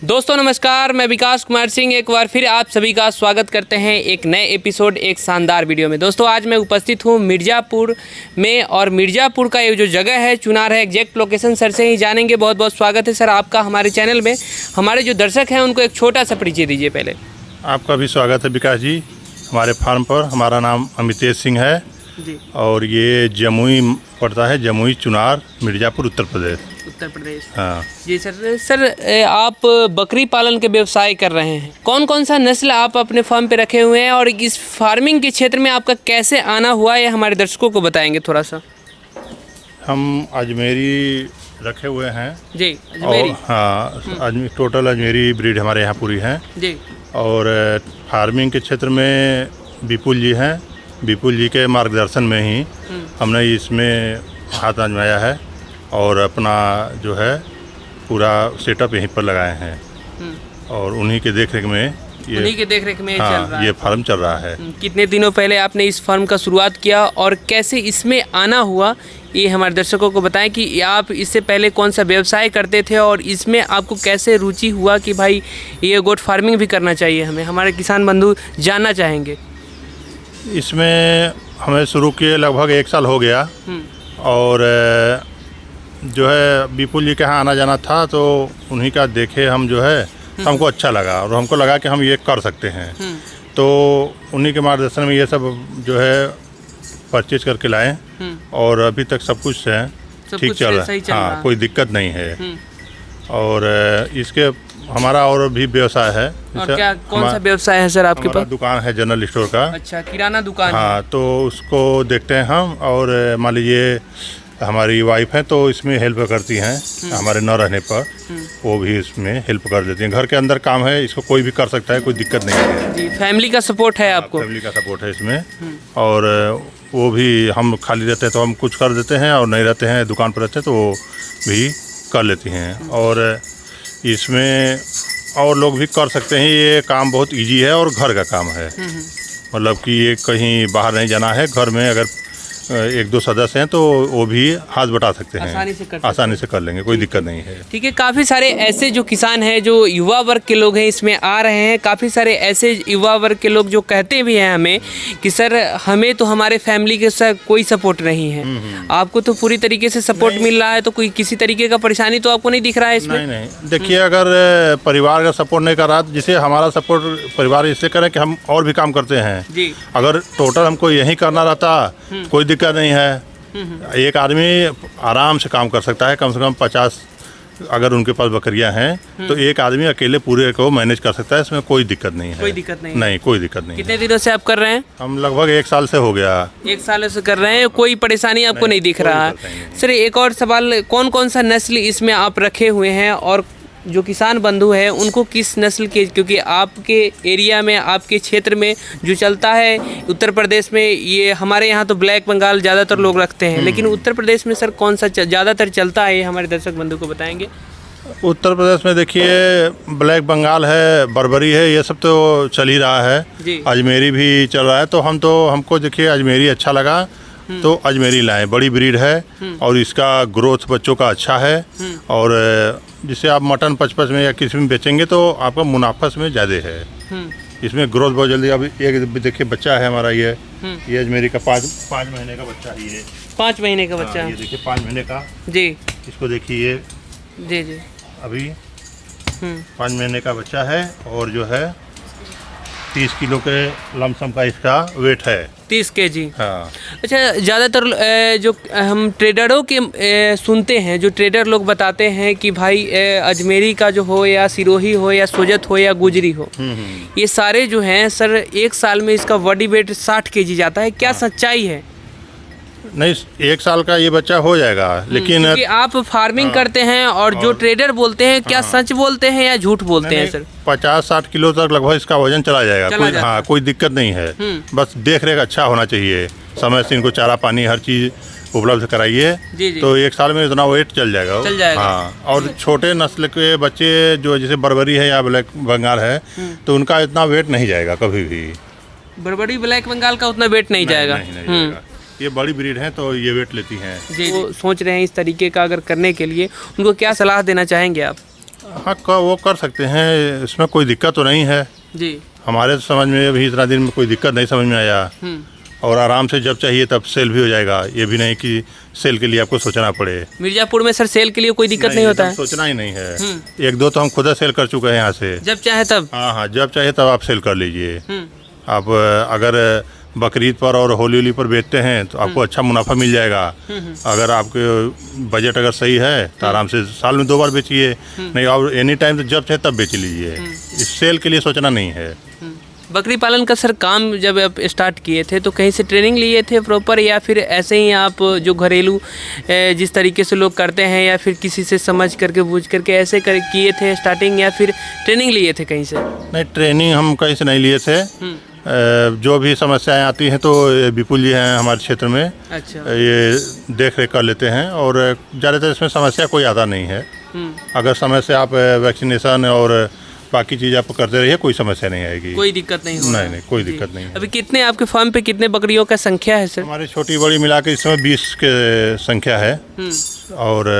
दोस्तों नमस्कार, मैं विकास कुमार सिंह एक बार फिर आप सभी का स्वागत करते हैं एक नए एपिसोड, एक शानदार वीडियो में। दोस्तों आज मैं उपस्थित हूं मिर्ज़ापुर में और मिर्ज़ापुर का ये जो जगह है चुनार है, एग्जैक्ट लोकेशन सर से ही जानेंगे। बहुत बहुत स्वागत है सर आपका हमारे चैनल में। हमारे जो दर्शक हैं उनको एक छोटा सा परिचय दीजिए पहले। आपका भी स्वागत है विकास जी हमारे फार्म पर। हमारा नाम अमितेश सिंह है जी और ये जमुई पड़ता है, जमुई चुनार मिर्ज़ापुर उत्तर प्रदेश। हाँ जी सर आप बकरी पालन के व्यवसाय कर रहे हैं। कौन कौन सा नस्ल आप अपने फार्म पे रखे हुए हैं और इस फार्मिंग के क्षेत्र में आपका कैसे आना हुआ है हमारे दर्शकों को बताएंगे थोड़ा सा। हम अजमेरी रखे हुए हैं जी अजमेरी। और हाँ टोटल अजमेरी ब्रीड हमारे यहाँ पूरी हैं जी। और फार्मिंग के क्षेत्र में विपुल जी हैं। विपुल जी के मार्गदर्शन में ही हमने इसमें हाथ आजमाया है और अपना जो है पूरा सेटअप यहीं पर लगाए हैं और उन्हीं के देखरेख में चल रहा है। ये फार्म चल रहा है। कितने दिनों पहले आपने इस फार्म का शुरुआत किया और कैसे इसमें आना हुआ, ये हमारे दर्शकों को बताएं कि आप इससे पहले कौन सा व्यवसाय करते थे और इसमें आपको कैसे रुचि हुआ कि भाई ये गोट फार्मिंग भी करना चाहिए हमें, हमारे किसान बंधु जानना चाहेंगे। इसमें हमें शुरू किए लगभग 1 साल हो गया और जो है विपुल जी के यहाँ आना जाना था तो उन्हीं का देखे हम जो है हमको अच्छा लगा और हमको लगा कि हम ये कर सकते हैं। तो उन्हीं के मार्गदर्शन में ये सब जो है परचेज करके लाए और अभी तक सब कुछ है ठीक चल रहा है। हाँ कोई दिक्कत नहीं है। और इसके हमारा और भी व्यवसाय है। और क्या कौन सा व्यवसाय है सर आपके पास? दुकान है जनरल स्टोर का। अच्छा, किराना दुकान। हाँ तो उसको देखते हैं हम और मान लीजिए हमारी वाइफ है तो इसमें हेल्प करती हैं हमारे न रहने पर, वो भी इसमें हेल्प कर देती हैं। घर के अंदर काम है, इसको कोई भी कर सकता है, कोई दिक्कत नहीं है जी। फैमिली का सपोर्ट है आपको? फैमिली का सपोर्ट है इसमें और वो भी हम खाली रहते हैं तो हम कुछ कर देते हैं और नहीं रहते हैं दुकान पर रहते हैं तो वो भी कर लेती हैं। और इसमें और लोग भी कर सकते हैं। ये काम बहुत इजी है और घर का काम है, मतलब कि ये कहीं बाहर नहीं जाना है। घर में अगर 1-2 सदस्य हैं तो वो भी हाथ बटा सकते हैं, आसानी से कर लेंगे, कोई दिक्कत नहीं है। ठीक है, काफ़ी सारे ऐसे जो किसान हैं जो युवा वर्ग के लोग हैं इसमें आ रहे हैं। काफ़ी सारे ऐसे युवा वर्ग के लोग जो कहते भी हैं हमें कि सर हमें तो हमारे फैमिली के साथ कोई सपोर्ट नहीं है, आपको तो पूरी तरीके से सपोर्ट मिल रहा है, तो कोई किसी तरीके का परेशानी तो आपको नहीं दिख रहा है इसमें? नहीं देखिए, अगर परिवार का सपोर्ट नहीं कर रहा तो जिसे हमारा सपोर्ट परिवार इससे करें कि हम और भी काम करते हैं जी। अगर टोटल हमको यही करना रहता कोई दिक्कत नहीं है। एक आदमी आराम से काम कर सकता है, कम से कम 50 अगर उनके पास बकरियां हैं तो एक आदमी अकेले पूरे को मैनेज कर सकता है, इसमें कोई दिक्कत नहीं है। कोई दिक्कत नहीं? नहीं कोई दिक्कत नहीं। कितने दिनों से आप कर रहे हैं? हम लगभग 1 साल से हो गया। 1 साल से कर रहे हैं, कोई परेशानी आपको नहीं दिख रहा है? सर एक और सवाल, कौन कौन सा नस्ल इसमें आप रखे हुए हैं और जो किसान बंधु है उनको किस नस्ल के, क्योंकि आपके एरिया में आपके क्षेत्र में जो चलता है उत्तर प्रदेश में, ये हमारे यहाँ तो ब्लैक बंगाल ज़्यादातर लोग रखते हैं, लेकिन उत्तर प्रदेश में सर कौन सा ज़्यादातर चलता है, ये हमारे दर्शक बंधु को बताएंगे। उत्तर प्रदेश में देखिए ब्लैक बंगाल है, बर्बरी है, ये सब तो चल ही रहा है जी। अजमेरी भी चल रहा है। तो हमको देखिए अजमेरी अच्छा लगा तो अजमेरी लाएं, बड़ी ब्रीड है और इसका ग्रोथ बच्चों का अच्छा है और जिसे आप मटन 55 में या किसी में बेचेंगे तो आपका मुनाफा में ज़्यादा है। इसमें ग्रोथ बहुत जल्दी। अब एक देखिए बच्चा है हमारा, ये अजमेरी का 5 महीने का बच्चा है। ये 5 महीने का बच्चा है, ये देखिए 5 महीने का जी। इसको देखिए जी जी अभी 5 महीने का बच्चा है और जो है 30 किलो के लमसम का इसका वेट है। 30 kg। हाँ। अच्छा, ज़्यादातर जो हम ट्रेडरों के सुनते हैं, जो ट्रेडर लोग बताते हैं कि भाई अजमेरी का जो हो या सिरोही हो या सोजत हो या गुजरी हो, ये सारे जो हैं सर 1 साल में इसका बॉडी वेट 60 kg जाता है, क्या सच्चाई है? नहीं 1 साल का ये बच्चा हो जाएगा, लेकिन आप फार्मिंग करते हैं और जो ट्रेडर बोलते हैं क्या सच बोलते हैं या झूठ बोलते हैं सर? 50-60 किलो तक लगभग इसका वजन चला जाएगा। कोई दिक्कत नहीं है, बस देख रेख अच्छा होना चाहिए, समय से इनको चारा पानी हर चीज़ उपलब्ध कराइए तो 1 साल में इतना वेट चल जाएगा। हाँ, और छोटे नस्ल के बच्चे जो जैसे बर्बरी है या ब्लैक बंगाल है तो उनका इतना वेट नहीं जाएगा कभी भी। बर्बरी ब्लैक बंगाल का उतना वेट नहीं जाएगा। ये बड़ी ब्रीड है तो ये वेट लेती हैं। जी, वो सोच रहे हैं इस तरीके का अगर करने के लिए, उनको क्या सलाह देना चाहेंगे आप? हाँ वो कर सकते हैं, इसमें कोई दिक्कत तो नहीं है जी। हमारे समझ में अभी इतना दिन में कोई दिक्कत नहीं समझ में आया। और आराम से जब चाहिए तब सेल भी हो जाएगा, ये भी नहीं कि सेल के लिए आपको सोचना पड़े। मिर्ज़ापुर में सर सेल के लिए कोई दिक्कत नहीं होता है? सोचना ही नहीं है। एक दो तो हम खुद सेल कर चुके हैं यहाँ से। जब चाहे तब? हाँ, जब चाहे तब आप सेल कर लीजिए। आप अगर बकरीद पर और होली पर बेचते हैं तो आपको अच्छा मुनाफा मिल जाएगा। अगर आपके बजट अगर सही है तो आराम से साल में 2 बार बेचिए, नहीं और एनी टाइम तो जब चाहे तब बेच लीजिए। इस सेल के लिए सोचना नहीं है। बकरी पालन का सर काम जब आप स्टार्ट किए थे तो कहीं से ट्रेनिंग लिए थे प्रॉपर, या फिर ऐसे ही आप जो घरेलू जिस तरीके से लोग करते हैं, या फिर किसी से समझ करके बूझ करके ऐसे किए थे स्टार्टिंग, या फिर ट्रेनिंग लिए थे कहीं से? नहीं, ट्रेनिंग हम कहीं से नहीं लिए थे। जो भी समस्याएं आती हैं तो विपुल जी हैं हमारे क्षेत्र में। अच्छा। ये देख रेख कर लेते हैं और ज़्यादातर इसमें समस्या कोई आता नहीं है। अगर समय से आप वैक्सीनेशन और बाकी चीज़ आप करते रहिए, कोई समस्या नहीं आएगी, कोई दिक्कत नहीं होगी। नहीं, कोई दिक्कत नहीं है। अभी कितने आपके फार्म पे कितने बकरियों का संख्या है सर? हमारी छोटी बड़ी मिला के इस समय 20 के संख्या है। और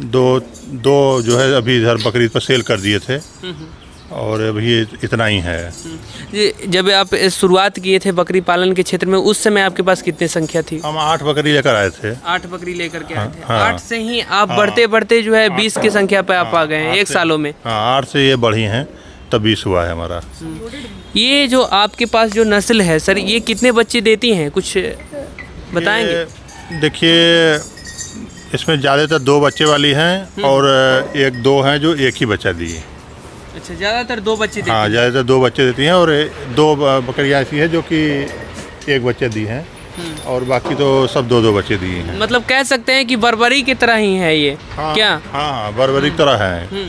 दो जो है अभी इधर बकरीद पर सेल कर दिए थे और अभी इतना ही है। जब आप शुरुआत किए थे बकरी पालन के क्षेत्र में, उस समय आपके पास कितनी संख्या थी? हम 8 बकरी लेकर आए थे। 8 बकरी लेकर के आए थे। हाँ। 8 से ही आप बढ़ते बढ़ते जो है 20 की संख्या पे आप आ गए हैं 1 सालों में। हाँ, 8 से ये बढ़ी हैं तब 20 हुआ है हमारा। ये जो आपके पास जो नस्ल है सर, ये कितने बच्चे देती हैं, कुछ बताएंगे? देखिए, इसमें ज़्यादातर 2 बच्चे वाली हैं और 1-2 हैं जो एक ही बच्चा दी। अच्छा, ज़्यादातर 2 बच्चे देती हैं? हाँ, ज़्यादातर 2 बच्चे देती हैं और 2 बकरियाँ ऐसी है जो कि 1 बच्चा दी हैं और बाकी तो सब 2-2 बच्चे दिए हैं। मतलब कह सकते हैं कि बर्बरी की तरह ही है ये। हाँ, क्या? हाँ, बर्बरी की तरह है।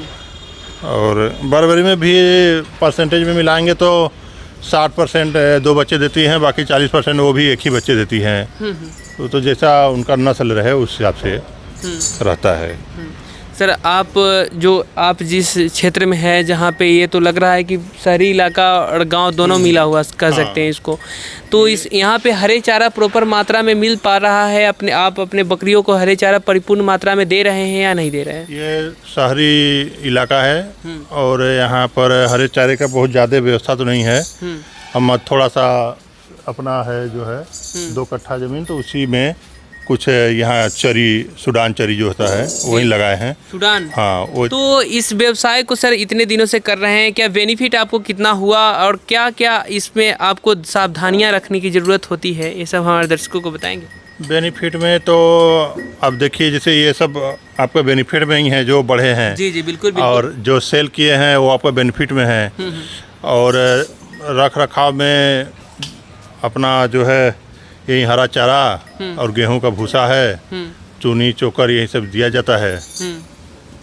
और बर्बरी में भी परसेंटेज में मिलाएंगे तो 60% 2 बच्चे देती हैं, बाकी 40% वो भी एक ही बच्चे देती हैं। तो जैसा उनका नस्ल रहे उस हिसाब से रहता है। सर, आप जिस क्षेत्र में है जहाँ पे ये तो लग रहा है कि शहरी इलाका और गांव दोनों मिला हुआ कह सकते हैं इसको, तो इस यहाँ पे हरे चारा प्रॉपर मात्रा में मिल पा रहा है? आप अपने बकरियों को हरे चारा परिपूर्ण मात्रा में दे रहे हैं या नहीं दे रहे हैं? ये शहरी इलाका है और यहाँ पर हरे चारे का बहुत ज़्यादा व्यवस्था तो नहीं है। हम थोड़ा सा अपना है जो है 2 कट्ठा ज़मीन, तो उसी में कुछ यहाँ सूडान चरी जो होता है वही लगाए हैं। सूडान? हाँ, वो। तो इस व्यवसाय को सर इतने दिनों से कर रहे हैं, क्या बेनिफिट आपको कितना हुआ और क्या क्या इसमें आपको सावधानियां रखने की ज़रूरत होती है, ये सब हमारे दर्शकों को बताएंगे? बेनिफिट में तो अब देखिए, जैसे ये सब आपका बेनिफिट में ही है जो बढ़े हैं। जी जी, बिल्कुल बिल्कुल। और जो सेल किए हैं वो आपका बेनिफिट में है। और रख रखाव में अपना जो है यही हरा चारा और गेहूं का भूसा है, चूनी चोकर यही सब दिया जाता है।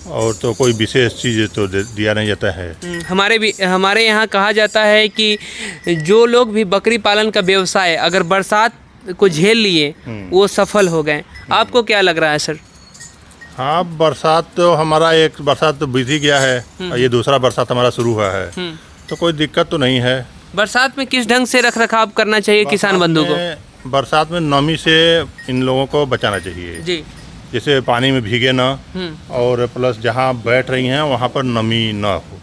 और तो कोई विशेष चीज़ तो दिया नहीं जाता है। हमारे यहाँ कहा जाता है कि जो लोग भी बकरी पालन का व्यवसाय अगर बरसात को झेल लिए वो सफल हो गए। आपको क्या लग रहा है सर? हाँ, बरसात तो हमारा एक बरसात तो बीत ही गया है और ये दूसरा बरसात हमारा शुरू हुआ है, तो कोई दिक्कत तो नहीं है। बरसात में किस ढंग से रख रखाव करना चाहिए किसान बंधु को? बरसात में नमी से इन लोगों को बचाना चाहिए जी। जैसे पानी में भीगे ना, और प्लस जहाँ बैठ रही हैं वहाँ पर नमी ना हो,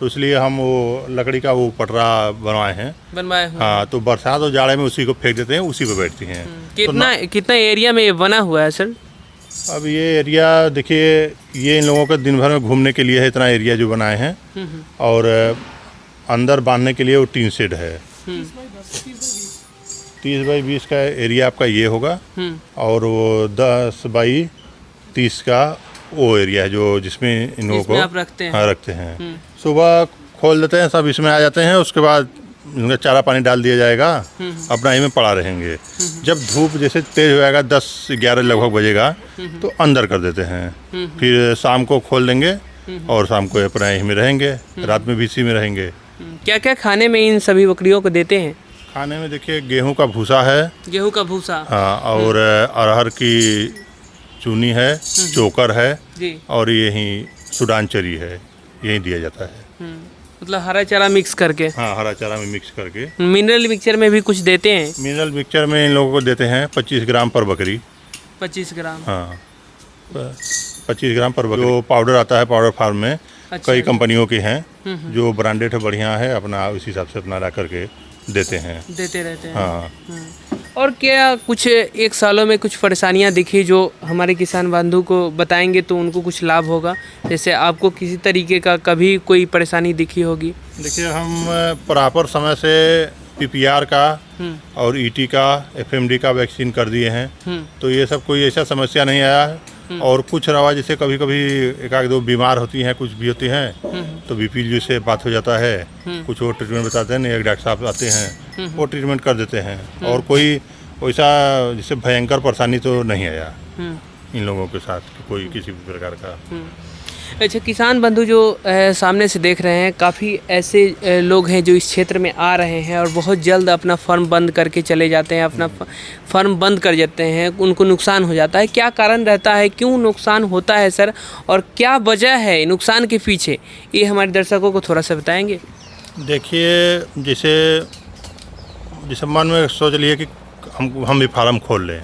तो इसलिए हम वो लकड़ी का वो पटरा बनवाए हैं। हाँ, तो बरसात और जाड़े में उसी को फेंक देते हैं, उसी पे बैठती हैं। कितना एरिया में ये बना हुआ है सर? अब ये एरिया देखिए, ये इन लोगों को दिन भर में घूमने के लिए है, इतना एरिया जो बनाए हैं। और अंदर बांधने के लिए वो टीन शेड है। 30 बाई 20 का एरिया आपका ये होगा और वो 10 बाई 30 का वो एरिया है जो जिसमें इन लोगों को आप रखते हैं। हाँ, रखते हैं। सुबह खोल देते हैं, सब इसमें आ जाते हैं, उसके बाद उनका चारा पानी डाल दिया जाएगा, अपना ही में पड़ा रहेंगे। जब धूप जैसे तेज हो जाएगा 10-11 लगभग बजेगा तो अंदर कर देते हैं, फिर शाम को खोल देंगे और शाम को अपना यहीं में रहेंगे, रात में भी इसी में रहेंगे। क्या क्या खाने में इन सभी बकरियों को देते हैं? खाने में देखिए, गेहूं का भूसा है। गेहूं का भूसा? हाँ, और अरहर की चूनी है, चोकर है जी। और यही सूडान चरी है, यही दिया जाता है। मतलब हरा चारा मिक्स करके? हाँ, हरा चारा में मिक्स करके। मिनरल मिक्सचर में भी कुछ देते हैं? मिनरल मिक्सचर में इन लोगों को देते हैं 25 ग्राम पर बकरी। 25 ग्राम? हाँ। 25 ग्राम पर बकरी। जो पाउडर आता है पाउडर फार्म में अच्छा। कई कंपनियों के हैं जो ब्रांडेड है, बढ़िया है, अपना उस हिसाब से अपना ला करके देते रहते हैं। हाँ। और क्या कुछ एक सालों में कुछ परेशानियां दिखी जो हमारे किसान बंधु को बताएंगे तो उनको कुछ लाभ होगा? जैसे आपको किसी तरीके का कभी कोई परेशानी दिखी होगी? देखिए, हम प्रॉपर समय से PPR का और ET का, FMD का वैक्सीन कर दिए हैं, तो ये सब कोई ऐसा समस्या नहीं आया है। और कुछ रवा जैसे कभी कभी एक आध दो बीमार होती हैं, कुछ भी होती हैं, तो BP से बात हो जाता है, कुछ वो ट्रीटमेंट बताते हैं, नहीं एक डॉक्टर साहब आते हैं वो ट्रीटमेंट कर देते हैं। और कोई वैसा जैसे भयंकर परेशानी तो नहीं आया इन लोगों के साथ, कोई किसी भी प्रकार का। अच्छा, किसान बंधु जो सामने से देख रहे हैं, काफ़ी ऐसे लोग हैं जो इस क्षेत्र में आ रहे हैं और बहुत जल्द अपना फर्म बंद करके चले जाते हैं, अपना फर्म बंद कर जाते हैं, उनको नुकसान हो जाता है। क्या कारण रहता है, क्यों नुकसान होता है सर, और क्या वजह है नुकसान के पीछे, ये हमारे दर्शकों को थोड़ा सा बताएंगे। देखिए, जैसे मन में सोच लिए कि हम भी फार्म खोल लें,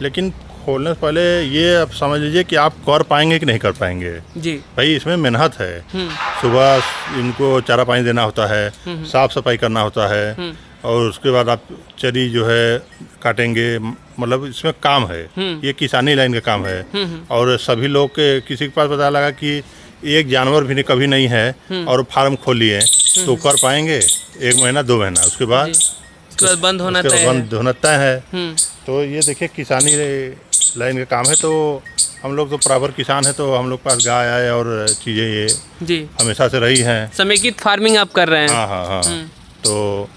लेकिन खोलने से पहले ये आप समझ लीजिए कि आप कर पाएंगे कि नहीं कर पाएंगे जी। भाई, इसमें मेहनत है। सुबह इनको चारा पानी देना होता है, साफ सफाई करना होता है, और उसके बाद आप चरी जो है काटेंगे, मतलब इसमें काम है, ये किसानी लाइन का काम है। और सभी लोग के किसी के पास पता लगा कि एक जानवर भी कभी नहीं है और फार्म खोल लिए तो कर पाएंगे 1 महीना 2 महीना, उसके बाद बंद होना तय है। तो ये देखिए, किसानी लाइन का काम है, तो हम लोग तो बराबर किसान है, तो हम लोग पास गाय आए और चीज़ें ये जी हमेशा से रही हैं। समेकित फार्मिंग आप कर रहे हैं? हाँ। तो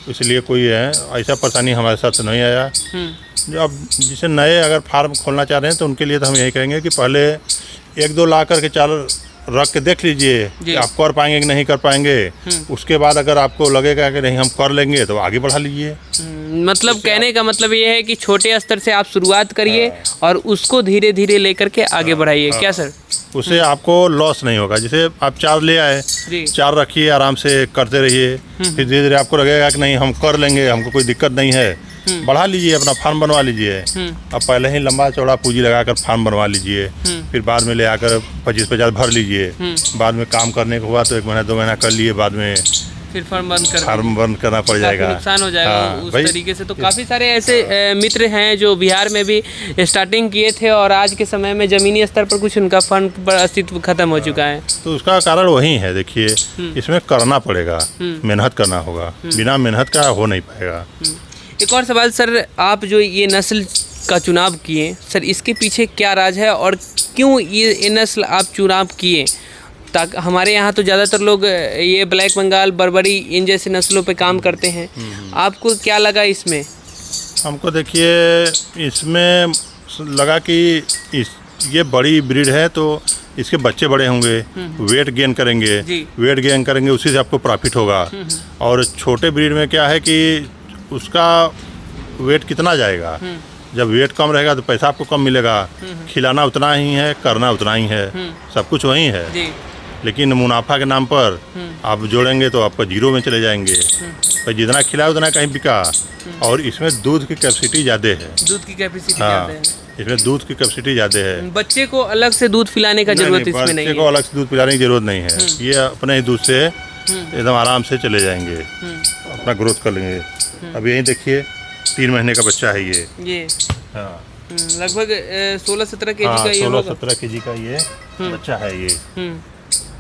इसलिए कोई है ऐसा परेशानी हमारे साथ नहीं आया। जो अब जिसे नए अगर फार्म खोलना चाह रहे हैं तो उनके लिए तो हम यही कहेंगे कि पहले 1-2 ला करके चार रख के देख लीजिए कि आप कर पाएंगे कि नहीं कर पाएंगे। उसके बाद अगर आपको लगेगा कि नहीं हम कर लेंगे तो आगे बढ़ा लीजिए। मतलब कहने का मतलब ये है कि छोटे स्तर से आप शुरुआत करिए और उसको धीरे धीरे लेकर के आगे बढ़ाइए। क्या सर? उससे आपको लॉस नहीं होगा। जैसे आप 4 ले आए, 4 रखिए, आराम से करते रहिए, फिर धीरे धीरे आपको लगेगा कि नहीं हम कर लेंगे, हमको कोई दिक्कत नहीं है, बढ़ा लीजिए, अपना फार्म बनवा लीजिए। अब पहले ही लंबा चौड़ा पूंजी लगाकर फार्म बनवा लीजिए, फिर बाद में ले आकर 25-50 भर लीजिए। बाद में काम करने को हुआ तो 1 महीना 2 महीना कर लिए, बाद में फिर फार्म बंद करना पड़ जाएगा, नुकसान हो जाएगा। उस तरीके से तो काफ़ी सारे ऐसे मित्र हैं जो बिहार में भी स्टार्टिंग किए थे और आज के समय में ज़मीनी स्तर पर कुछ उनका फंड पर अस्तित्व खत्म हो चुका है। तो उसका कारण वही है। देखिए, इसमें करना पड़ेगा, मेहनत करना होगा, बिना मेहनत का हो नहीं पाएगा। एक और सवाल सर, आप जो ये नस्ल का चुनाव किए सर, इसके पीछे क्या राज है और क्यों ये नस्ल आप चुनाव किए? ताकि हमारे यहाँ तो ज़्यादातर लोग ये ब्लैक बंगाल, बर्बरी, इन जैसे नस्लों पे काम करते हैं। आपको क्या लगा इसमें? हमको देखिए, इसमें लगा कि ये बड़ी ब्रीड है तो इसके बच्चे बड़े होंगे, वेट गेन करेंगे, उसी से आपको प्रॉफिट होगा। और छोटे ब्रीड में क्या है कि उसका वेट कितना जाएगा, जब वेट कम रहेगा तो पैसा आपको कम मिलेगा, खिलाना उतना ही है, करना उतना ही है, सब कुछ वही है। लेकिन मुनाफा के नाम पर आप जोड़ेंगे तो आपका जीरो में चले जाएंगे। तो जितना खिलाए उतना कहीं बिका। और इसमें दूध की कैपेसिटी ज़्यादा है। इसमें दूध की कैपेसिटी ज़्यादा है। बच्चे को अलग से दूध पिलाने का जरूरत इसमें नहीं है। बच्चे को अलग से दूध पिलाने की जरूरत नहीं है। ये अपने ही दूध से एकदम आराम से चले जाएंगे, अपना ग्रोथ कर लेंगे। अब यही देखिए, 3 महीने का बच्चा है ये। हाँ, लगभग 16-17 केजी का ये 16-17 केजी का ये बच्चा है ये।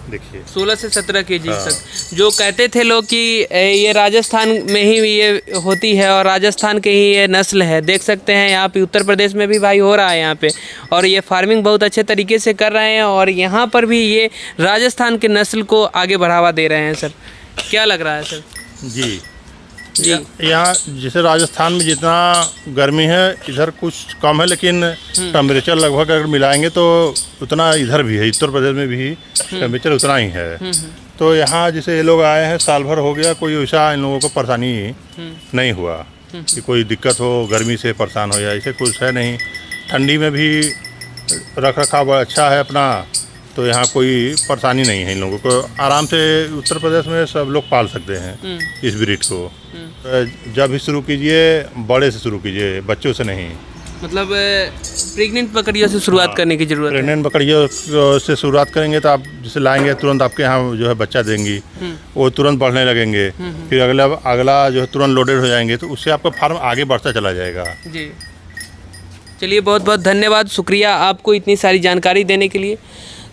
देखिए, 16 से 17 केजी तक। जो कहते थे लोग कि ये राजस्थान में ही ये होती है और राजस्थान के ही ये नस्ल है। देख सकते हैं यहाँ पे उत्तर प्रदेश में भी भाई हो रहा है यहाँ पे, और ये फार्मिंग बहुत अच्छे तरीके से कर रहे हैं और यहाँ पर भी ये राजस्थान के नस्ल को आगे बढ़ावा दे रहे हैं। सर, क्या लग रहा है सर? जी, यहाँ जैसे राजस्थान में जितना गर्मी है इधर कुछ कम है, लेकिन टेम्परेचर लगभग अगर मिलाएंगे तो उतना इधर भी है, उत्तर प्रदेश में भी टेम्परेचर उतना ही है। तो यहाँ जैसे ये लोग आए हैं, साल भर हो गया, कोई वैसा इन लोगों को परेशानी नहीं हुआ कि कोई दिक्कत हो, गर्मी से परेशान हो या ऐसे कुछ है नहीं। ठंडी में भी रख रखाव बड़ा अच्छा है अपना, तो यहाँ कोई परेशानी नहीं है। इन लोगों को आराम से उत्तर प्रदेश में सब लोग पाल सकते हैं इस ब्रीड को। जब भी शुरू कीजिए बड़े से शुरू कीजिए, बच्चों से नहीं। मतलब प्रेग्नेंट बकरियों से शुरुआत करने की जरूरत है। प्रेग्नेंट बकरियों से शुरुआत करेंगे तो आप जैसे लाएंगे तुरंत आपके यहाँ जो है बच्चा देंगी, वो तुरंत बढ़ने लगेंगे, फिर अगला जो है तुरंत लोडेड हो जाएंगे, तो उससे आपका फार्म आगे बढ़ता चला जाएगा। जी, चलिए बहुत बहुत धन्यवाद, शुक्रिया आपको इतनी सारी जानकारी देने के लिए।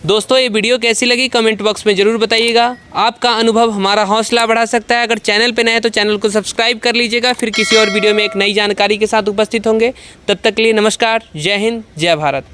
दोस्तों ये वीडियो कैसी लगी कमेंट बॉक्स में ज़रूर बताइएगा। आपका अनुभव हमारा हौसला बढ़ा सकता है। अगर चैनल पे नए हैं तो चैनल को सब्सक्राइब कर लीजिएगा। फिर किसी और वीडियो में एक नई जानकारी के साथ उपस्थित होंगे। तब तक के लिए नमस्कार, जय हिंद, जय भारत।